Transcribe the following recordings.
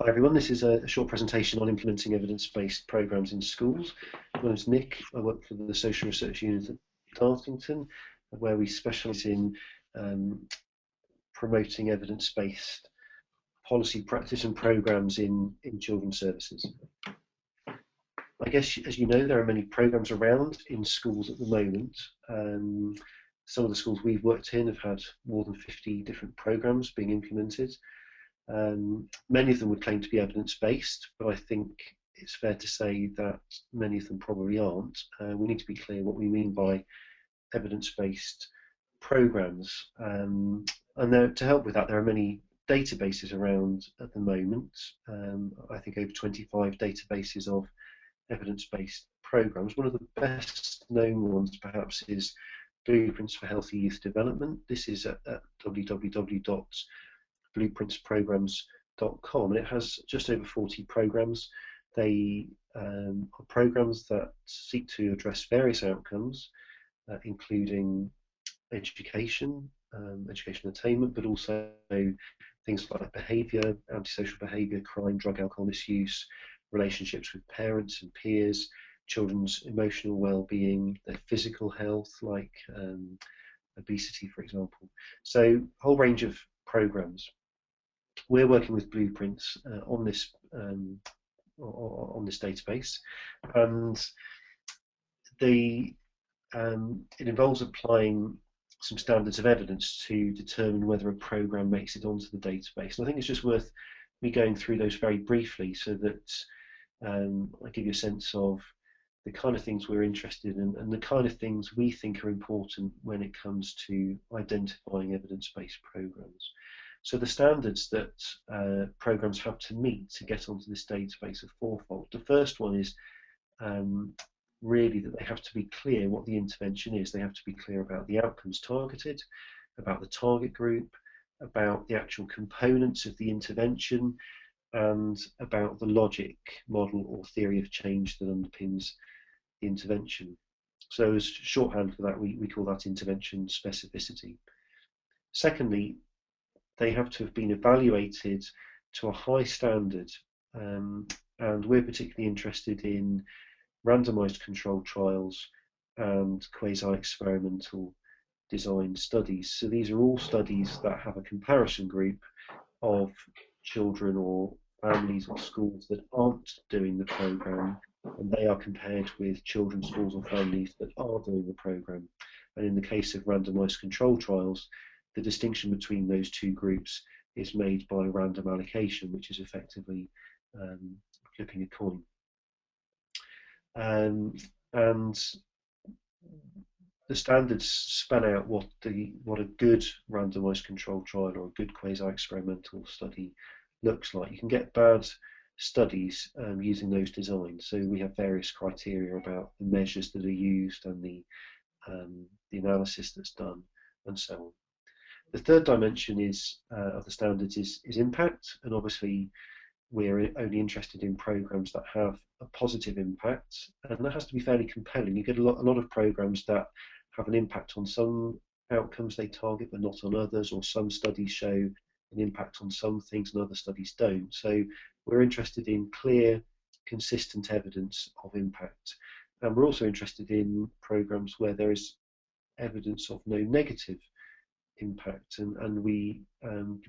Hi everyone, this is a short presentation on implementing evidence-based programmes in schools. My name is Nick. I work for the Social Research Unit at Dartington, where we specialise in promoting evidence-based policy practice and programmes in children's services. I guess, as you know, there are many programmes around in schools at the moment. Some of the schools we've worked in have had more than 50 different programmes being implemented. Many of them would claim to be evidence-based, but I think it's fair to say that many of them probably aren't. We need to be clear what we mean by evidence-based programs. And to help with that, there are many databases around at the moment. I think over 25 databases of evidence-based programs. One of the best known ones perhaps is Blueprints for Healthy Youth Development. This is at www.blueprintsprograms.com, and it has just over 40 programs. They are programs that seek to address various outcomes, including education, education attainment, but also things like behaviour, antisocial behaviour, crime, drug, alcohol misuse, relationships with parents and peers, children's emotional well-being, their physical health, like obesity, for example. So a whole range of programs. We're working with Blueprints on this database, and it involves applying some standards of evidence to determine whether a program makes it onto the database. And I think it's just worth me going through those very briefly so that I give you a sense of the kind of things we're interested in and the kind of things we think are important when it comes to identifying evidence-based programs. So the standards that programs have to meet to get onto this database are fourfold. The first one is really that they have to be clear what the intervention is. They have to be clear about the outcomes targeted, about the target group, about the actual components of the intervention, and about the logic, model, or theory of change that underpins the intervention. So as shorthand for that, we call that intervention specificity. Secondly, they have to have been evaluated to a high standard, and we're particularly interested in randomized controlled trials and quasi-experimental design studies. So these are all studies that have a comparison group of children or families or schools that aren't doing the program, and they are compared with children, schools or families that are doing the program. And in the case of randomized controlled trials, the distinction between those two groups is made by random allocation, which is effectively flipping a coin. And the standards span out what a good randomized controlled trial or a good quasi-experimental study looks like. You can get bad studies using those designs. So we have various criteria about the measures that are used and the analysis that's done, and so on. The third dimension of the standards is impact, and obviously we're only interested in programs that have a positive impact, and that has to be fairly compelling. You get a lot of programs that have an impact on some outcomes they target but not on others, or some studies show an impact on some things and other studies don't. So we're interested in clear, consistent evidence of impact, and we're also interested in programs where there is evidence of no negative impact, and we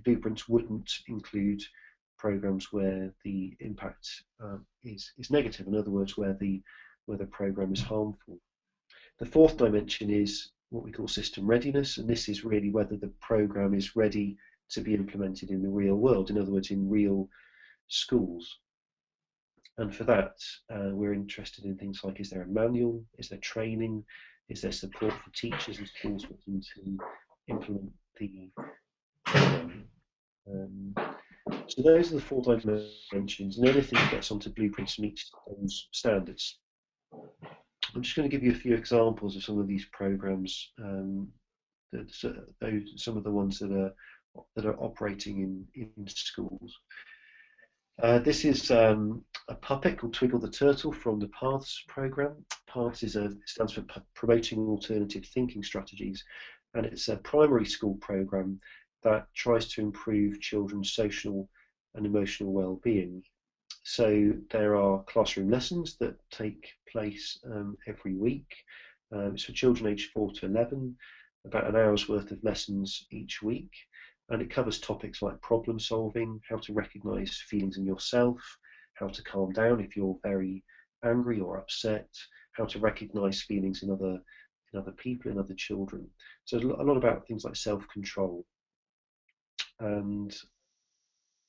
Blueprints wouldn't include programs where the impact is negative. In other words, where the program is harmful. The fourth dimension is what we call system readiness, and this is really whether the program is ready to be implemented in the real world. In other words, in real schools. And for that, we're interested in things like: is there a manual? Is there training? Is there support for teachers and schools looking to implement the program? So those are the four dimensions, and anything that gets onto Blueprints meets those standards. I'm just going to give you a few examples of some of these programs, some of the ones that are operating in schools. This is a puppet called Twiggle the Turtle from the PATHS program. PATHS stands for Promoting Alternative Thinking Strategies, and it's a primary school program that tries to improve children's social and emotional well-being. So there are classroom lessons that take place every week. It's for children aged 4 to 11, about an hour's worth of lessons each week. And it covers topics like problem solving, how to recognise feelings in yourself, how to calm down if you're very angry or upset, how to recognise feelings in other people, in other children. So a lot about things like self-control and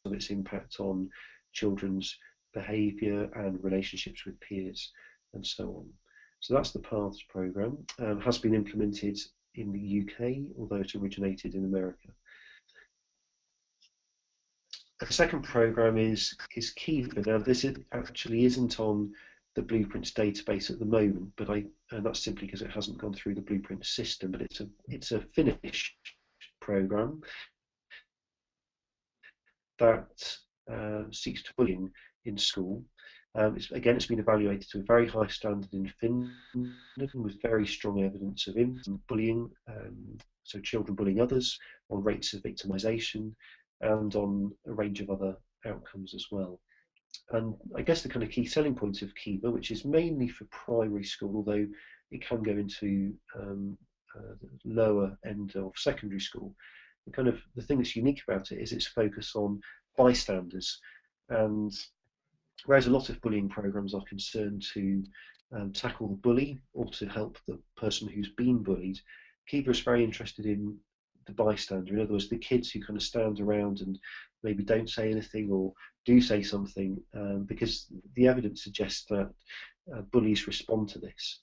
its impact on children's behaviour and relationships with peers and so on. So that's the PATHS programme. Has been implemented in the UK, although it originated in America. The second programme is Kiva. Now this actually isn't on the Blueprints database at the moment, but and that's simply because it hasn't gone through the Blueprint system, but it's a Finnish programme that seeks to bullying in school. It's been evaluated to a very high standard in Finland with very strong evidence of bullying, so children bullying others, on rates of victimisation, and on a range of other outcomes as well. And I guess the kind of key selling point of Kiva, which is mainly for primary school, although it can go into the lower end of secondary school, the thing that's unique about it is its focus on bystanders. And whereas a lot of bullying programs are concerned to tackle the bully or to help the person who's been bullied, Kiva is very interested in the bystander. In other words, the kids who kind of stand around and maybe don't say anything or do say something, because the evidence suggests that bullies respond to this.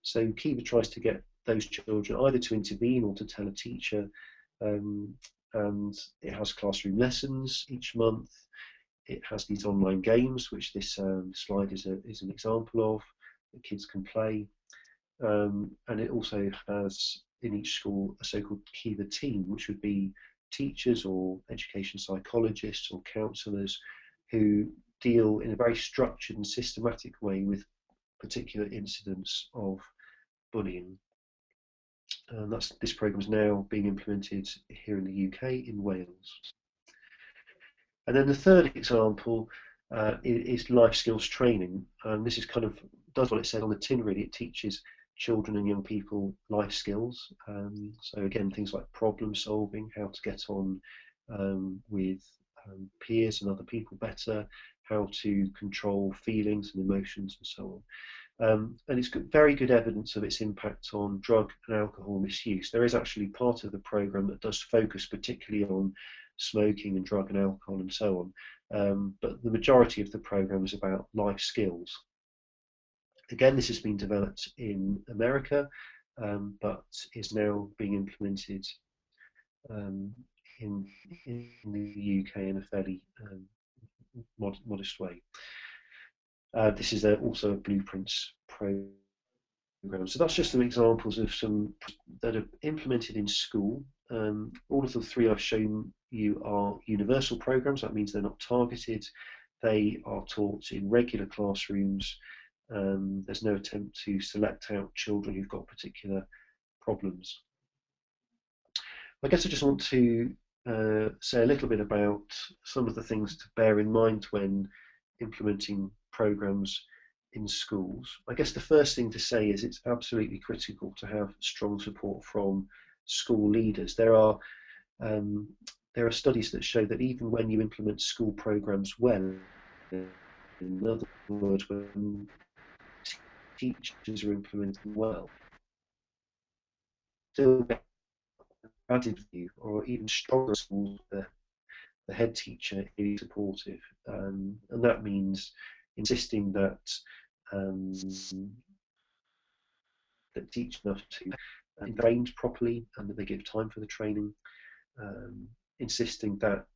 So Kiva tries to get those children either to intervene or to tell a teacher, and it has classroom lessons each month. It has these online games, which this slide is an example of, that kids can play. And it also has in each school a so-called Kiva team, which would be teachers or education psychologists or counsellors who deal in a very structured and systematic way with particular incidents of bullying. And this programme is now being implemented here in the UK, in Wales. And then the third example is life skills training. And this is does what it says on the tin, really. It teaches children and young people life skills. So again, things like problem solving, how to get on with peers and other people better, how to control feelings and emotions and so on. And it's got very good evidence of its impact on drug and alcohol misuse. There is actually part of the programme that does focus particularly on smoking and drug and alcohol and so on, but the majority of the programme is about life skills. Again, this has been developed in America, but is now being implemented in the UK in a fairly modest way. This is also a Blueprints programme. So that's just some examples of some that are implemented in school. All of the three I've shown you are universal programs. That means they're not targeted. They are taught in regular classrooms. There's no attempt to select out children who've got particular problems. I guess I just want to say a little bit about some of the things to bear in mind when implementing programs in schools. I guess the first thing to say is it's absolutely critical to have strong support from school leaders. There are studies that show that even when you implement school programs well, in other words, when teachers are implementing well, still get added value, or even stronger schools, the head teacher is supportive, and that means insisting that that teach enough to train properly and that they give time for the training, insisting that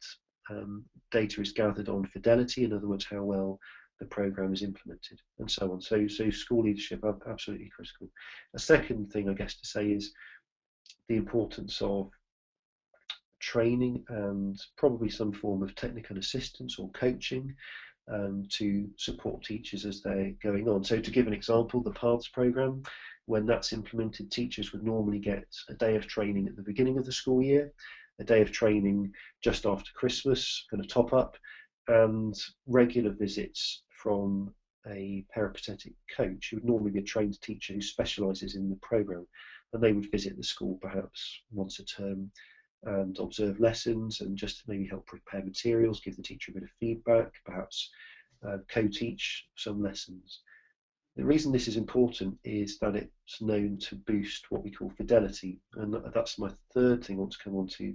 data is gathered on fidelity, in other words, how well the program is implemented, and so on. So school leadership are absolutely critical. A second thing, I guess, to say is the importance of training and probably some form of technical assistance or coaching to support teachers as they're going on. So to give an example, the PATHS programme, when that's implemented, teachers would normally get a day of training at the beginning of the school year, a day of training just after Christmas, kind of top up, and regular visits from a peripatetic coach who would normally be a trained teacher who specialises in the programme, and they would visit the school perhaps once a term and observe lessons and just maybe help prepare materials, give the teacher a bit of feedback, perhaps co-teach some lessons. The reason this is important is that it's known to boost what we call fidelity, and that's my third thing I want to come on to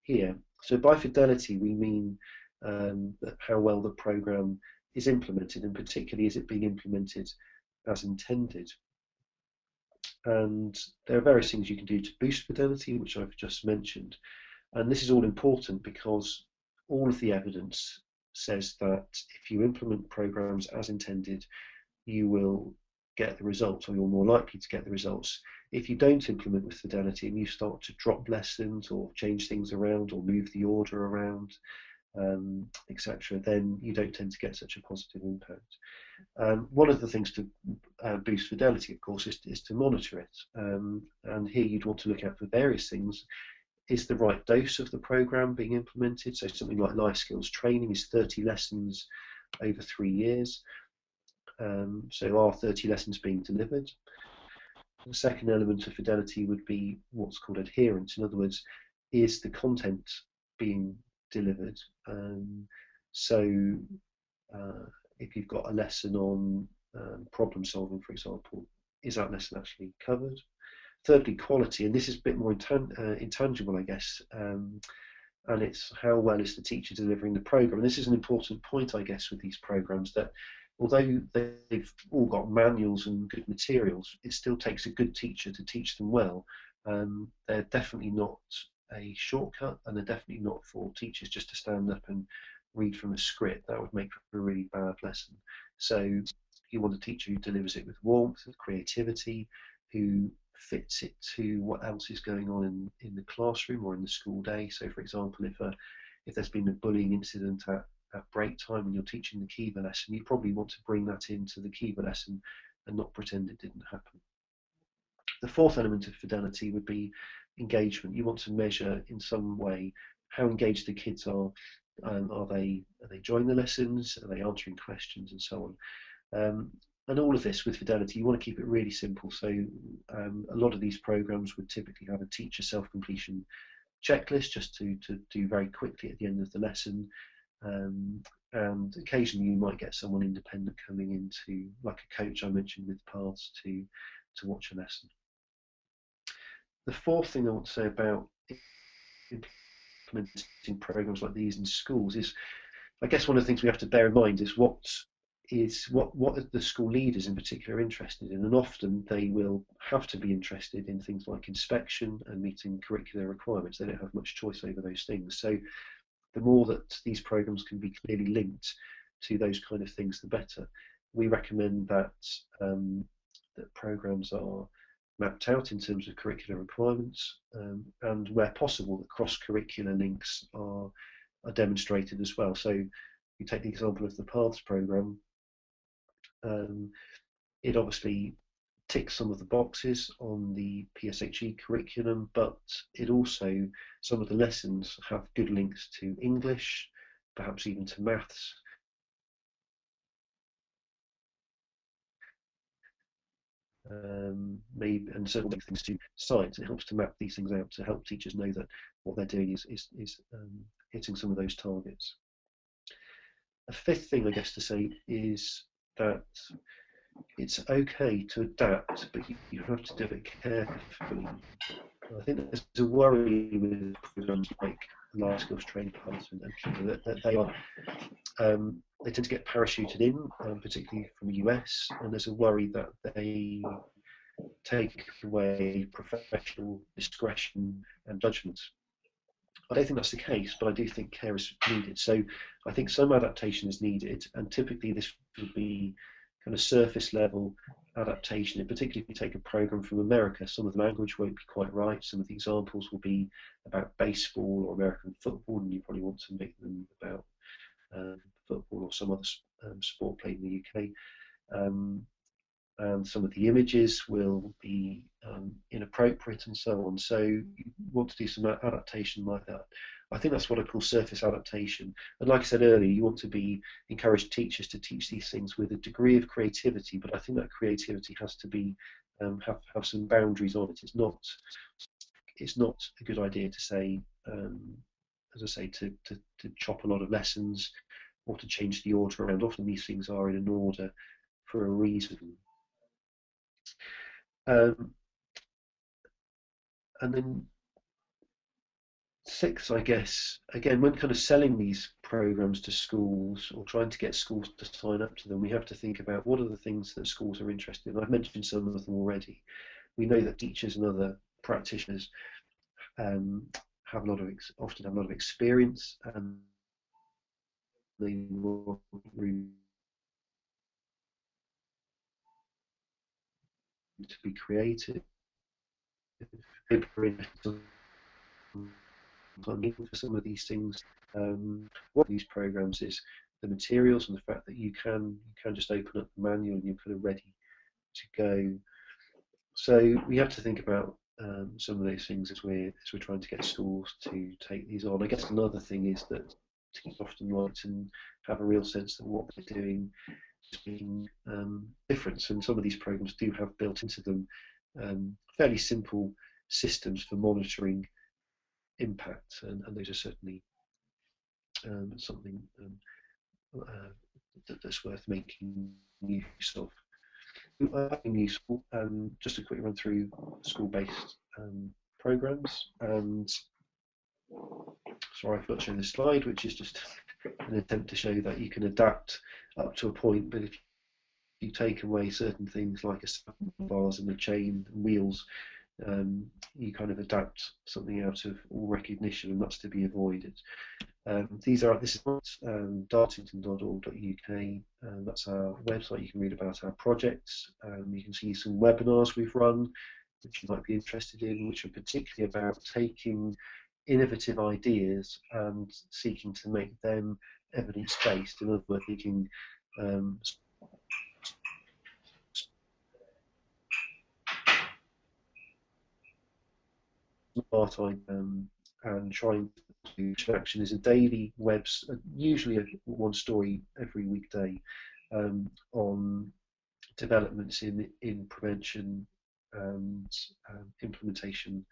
here. So by fidelity we mean how well the programme is implemented, and particularly is it being implemented as intended. And there are various things you can do to boost fidelity, which I've just mentioned, and this is all important because all of the evidence says that if you implement programs as intended, you will get the results, or you're more likely to get the results. If you don't implement with fidelity and you start to drop lessons or change things around or move the order around, etc., then you don't tend to get such a positive impact. One of the things to boost fidelity, of course, is to monitor it. And here you'd want to look out for various things. Is the right dose of the program being implemented? So something like life skills training is 30 lessons over 3 years. So are 30 lessons being delivered? The second element of fidelity would be what's called adherence. In other words, is the content being delivered? If you've got a lesson on problem solving, for example, is that lesson actually covered? Thirdly, quality, and this is a bit more intangible, I guess, and it's how well is the teacher delivering the program. And this is an important point, I guess, with these programs, that although they've all got manuals and good materials, it still takes a good teacher to teach them well. They're definitely not a shortcut, and they're definitely not for teachers just to stand up and read from a script. That would make for a really bad lesson. So you want a teacher who delivers it with warmth, with creativity, who fits it to what else is going on in the classroom or in the school day. So for example, if there's been a bullying incident at break time and you're teaching the Kiva lesson, you probably want to bring that into the Kiva lesson and not pretend it didn't happen. The fourth element of fidelity would be engagement. You want to measure in some way how engaged the kids are. Are they enjoying the lessons? Are they answering questions, and so on? And all of this with fidelity, you want to keep it really simple. So a lot of these programs would typically have a teacher self-completion checklist just to do very quickly at the end of the lesson. And occasionally you might get someone independent coming into, like a coach I mentioned with Paths, to watch a lesson. The fourth thing I want to say about implementing programs like these in schools is, I guess one of the things we have to bear in mind is what are the school leaders in particular interested in, and often they will have to be interested in things like inspection and meeting curricular requirements. They don't have much choice over those things. So the more that these programs can be clearly linked to those kind of things, the better. We recommend that that programs are mapped out in terms of curricular requirements, and where possible, the cross-curricular links are demonstrated as well. So you take the example of the Paths program. It obviously ticks some of the boxes on the PSHE curriculum, but it also, some of the lessons have good links to English, perhaps even to maths. Maybe, and certain things to science. It helps to map these things out to help teachers know that what they're doing is hitting some of those targets. A fifth thing, I guess, to say is that it's okay to adapt, but you have to do it carefully. I think there's a worry with programs like Life Skills Training Paths and Kiva that they are they tend to get parachuted in, particularly from the US, and there's a worry that they take away professional discretion and judgment. I don't think that's the case, but I do think care is needed. So I think some adaptation is needed, and typically this would be kind of surface level adaptation, and particularly if you take a program from America, some of the language won't be quite right. Some of the examples will be about baseball or American football, and you probably want to make them about football or some other sport played in the UK. and some of the images will be inappropriate and so on. So you want to do some adaptation like that. I think that's what I call surface adaptation. And like I said earlier, you want to encourage teachers to teach these things with a degree of creativity, but I think that creativity has to be have some boundaries on it. It's not a good idea to say, as I say, to chop a lot of lessons or to change the order around. Often these things are in an order for a reason. And then 6, I guess, again, when kind of selling these programs to schools or trying to get schools to sign up to them, we have to think about what are the things that schools are interested in. I've mentioned some of them already. We know that teachers and other practitioners have often have a lot of experience, and they want to be creative. For some of these things, what these programs is the materials and the fact that you can just open up the manual and you're kind of ready to go. So we have to think about some of those things as we're trying to get schools to take these on. I guess another thing is that teachers often like to have a real sense that what they're doing is making difference, and some of these programs do have built into them fairly simple systems for monitoring impact, and those are certainly something that's worth making use of. Useful. Just a quick run through school-based programs, and sorry, I forgot to show this slide, which is just an attempt to show that you can adapt up to a point, but if you take away certain things like a bars and a chain and wheels, you kind of adapt something out of all recognition, and that's to be avoided. This is dartington.org.uk. That's our website. You can read about our projects. You can see some webinars we've run, which you might be interested in, which are particularly about taking innovative ideas and seeking to make them evidence-based. In other words, thinking smart and trying to action is a daily usually one story every weekday on developments in prevention and implementation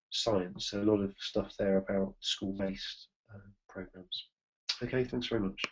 science. So a lot of stuff there about school-based programs. Okay, thanks very much.